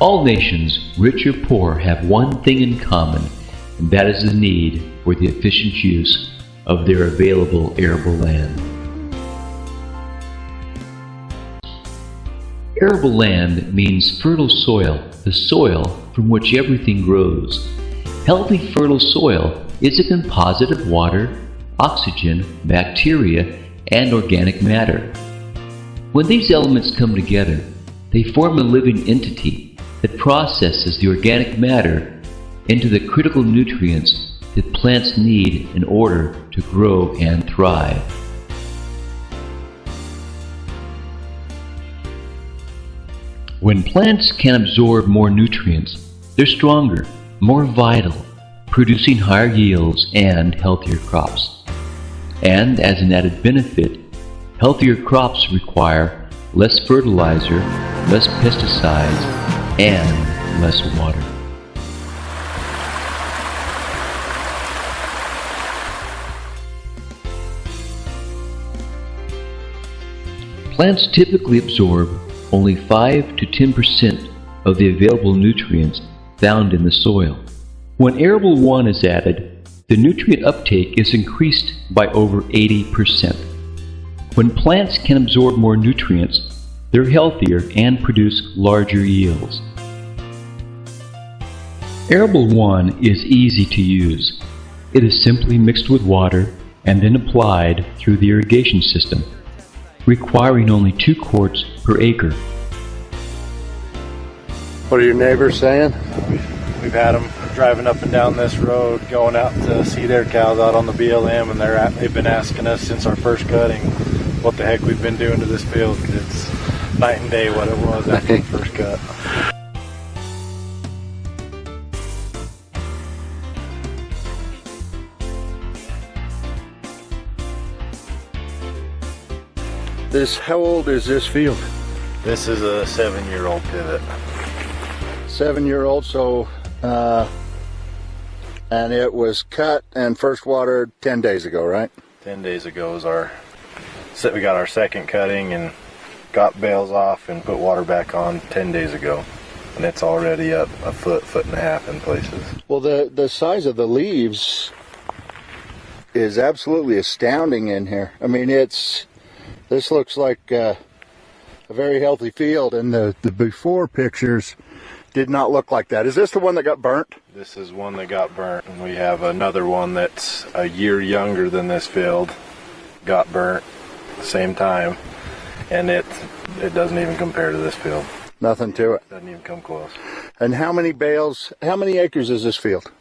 All nations, rich or poor, have one thing in common, and that is the need for the efficient use of their available arable land. Arable land means fertile soil, the soil from which everything grows. Healthy, fertile soil is a composite of water, oxygen, bacteria, and organic matter. When these elements come together, they form a living entity that processes the organic matter into the critical nutrients that plants need in order to grow and thrive. When plants can absorb more nutrients, they're stronger, more vital, producing higher yields and healthier crops. And as an added benefit, healthier crops require less fertilizer, less pesticides, and less water. Plants typically absorb only 5 to 10% of the available nutrients found in the soil. When ArableONE is added, the nutrient uptake is increased by over 80%. When plants can absorb more nutrients, they're healthier and produce larger yields. ArableONE is easy to use. It is simply mixed with water and then applied through the irrigation system, requiring only 2 quarts per acre. What are your neighbors saying? We've had them driving up and down this road, going out to see their cows out on the BLM, and they've been asking us since our first cutting what the heck we've been doing to this field, because it's night and day what it was after the first cut. How old is this field? This is a 7-year-old pivot. 7-year-old, so and it was cut and first watered 10 days ago, right? 10 days ago is we got our second cutting and got bales off and put water back on 10 days ago. And it's already up a foot and a half in places. Well, the size of the leaves is absolutely astounding in here. I mean, this looks like a very healthy field, and the before pictures did not look like that. Is this the one that got burnt? This is one that got burnt, and we have another one that's a year younger than this field, got burnt at the same time, and it doesn't even compare to this field. Nothing to it. Doesn't even come close. And how many acres is this field?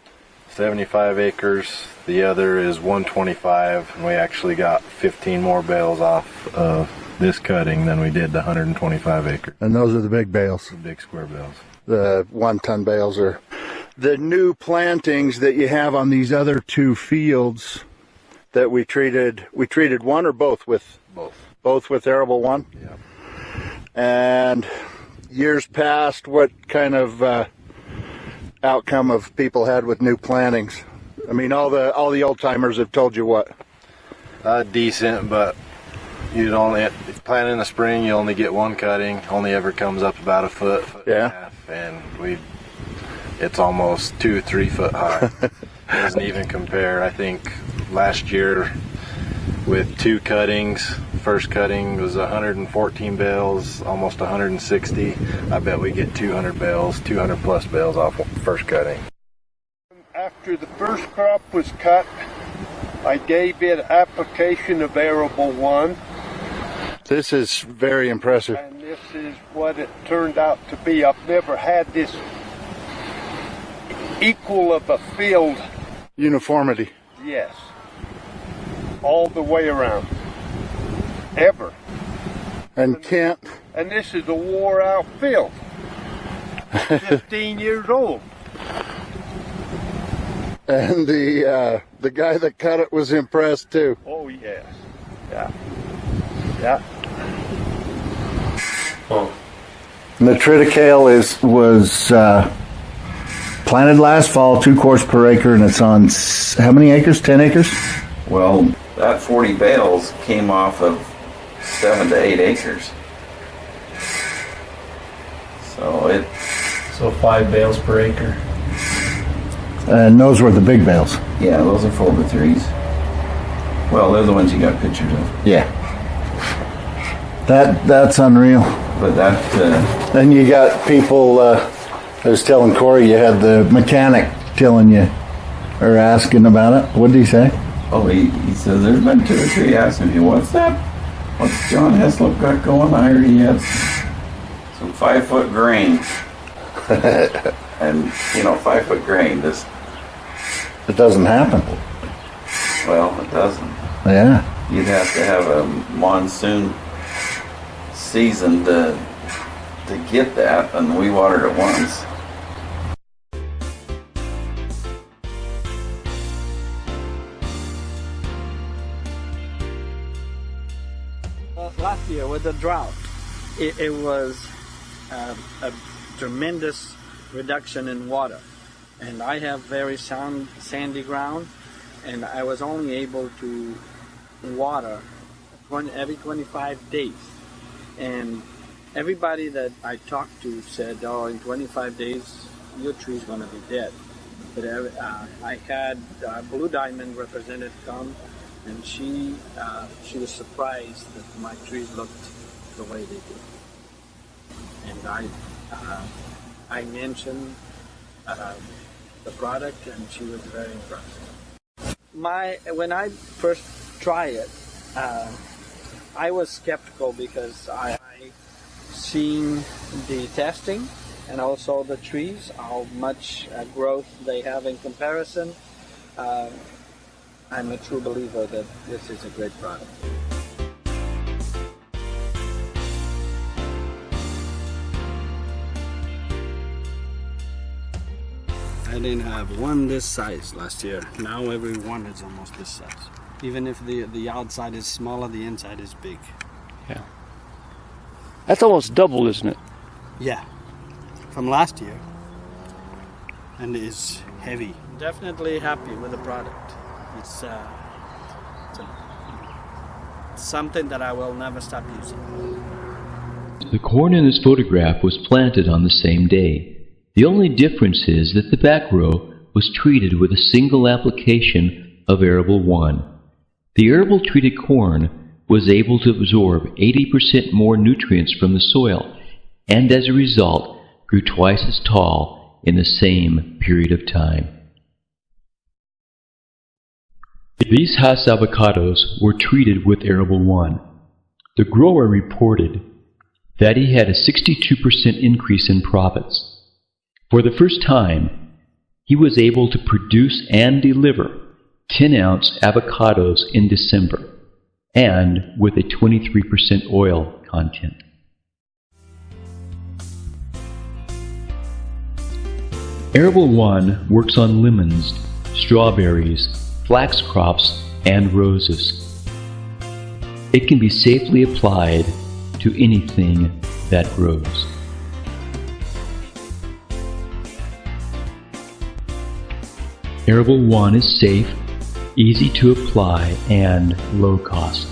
75 acres. The other is 125, and we actually got 15 more bales off of this cutting than we did the 125 acres. And those are the big bales? The big square bales. The 1-ton bales are the new plantings that you have on these other 2 fields that we treated one or both with? Both with ArableONE? Yeah. And years past, what kind of outcome have people had with new plantings? I mean, all the old timers have told you what? Decent, but if you plant in the spring, you only get 1 cutting. Only ever comes up about a foot and a half, and it's almost 2-3 foot high. It doesn't even compare. I think last year with 2 cuttings, first cutting was 114 bales, almost 160. I bet we get 200 plus bales off first cutting. After the first crop was cut, I gave it application of ArableONE. This is very impressive. And this is what it turned out to be. I've never had this equal of a field. Uniformity. Yes. All the way around. Ever. And this is a wore out field. 15 years old. And the guy that cut it was impressed too. Oh yes. Yeah. And the triticale was planted last fall, 2 quarts per acre, and it's on how many acres? 10 acres? Well, that 40 bales came off of 7 to 8 acres. So So 5 bales per acre. And those were the big bales. Yeah, those are 4x3s. Well, they're the ones you got pictures of. Yeah. That's unreal. But that, Then you got people, I was telling Corey, you had the mechanic telling you, or asking about it. What did he say? oh, he says there's been 2 or 3 asking me, what's that? What's John Heslop got going? I heard he had some 5-foot grain. And, 5-foot grain just, It doesn't happen. well, it doesn't. Yeah. You'd have to have a monsoon season to get that, and we watered it once. Last year with the drought, it was a tremendous reduction in water, and I have very sandy ground, and I was only able to water every 25 days, and everybody that I talked to said, oh, in 25 days your tree's going to be dead. But I had Blue Diamond representative come, and she was surprised that my trees looked the way they did. And I mentioned the product, and she was very impressed. When I first tried it, I was skeptical because I seen the testing and also the trees, how much growth they have in comparison. I'm a true believer that this is a great product. I didn't have one this size last year. Now every one is almost this size. Even if the outside is smaller, the inside is big. Yeah. That's almost double, isn't it? Yeah, from last year. And it's heavy. Definitely happy with the product. It's something that I will never stop using. The corn in this photograph was planted on the same day. The only difference is that the back row was treated with a single application of ArableONE. The arable-treated corn was able to absorb 80% more nutrients from the soil, and as a result grew twice as tall in the same period of time. These Hass avocados were treated with ArableONE. The grower reported that he had a 62% increase in profits. For the first time, he was able to produce and deliver 10-ounce avocados in December, and with a 23% oil content. ArableONE works on lemons, strawberries, flax crops, and roses. It can be safely applied to anything that grows. ArableONE is safe, easy to apply, and low cost.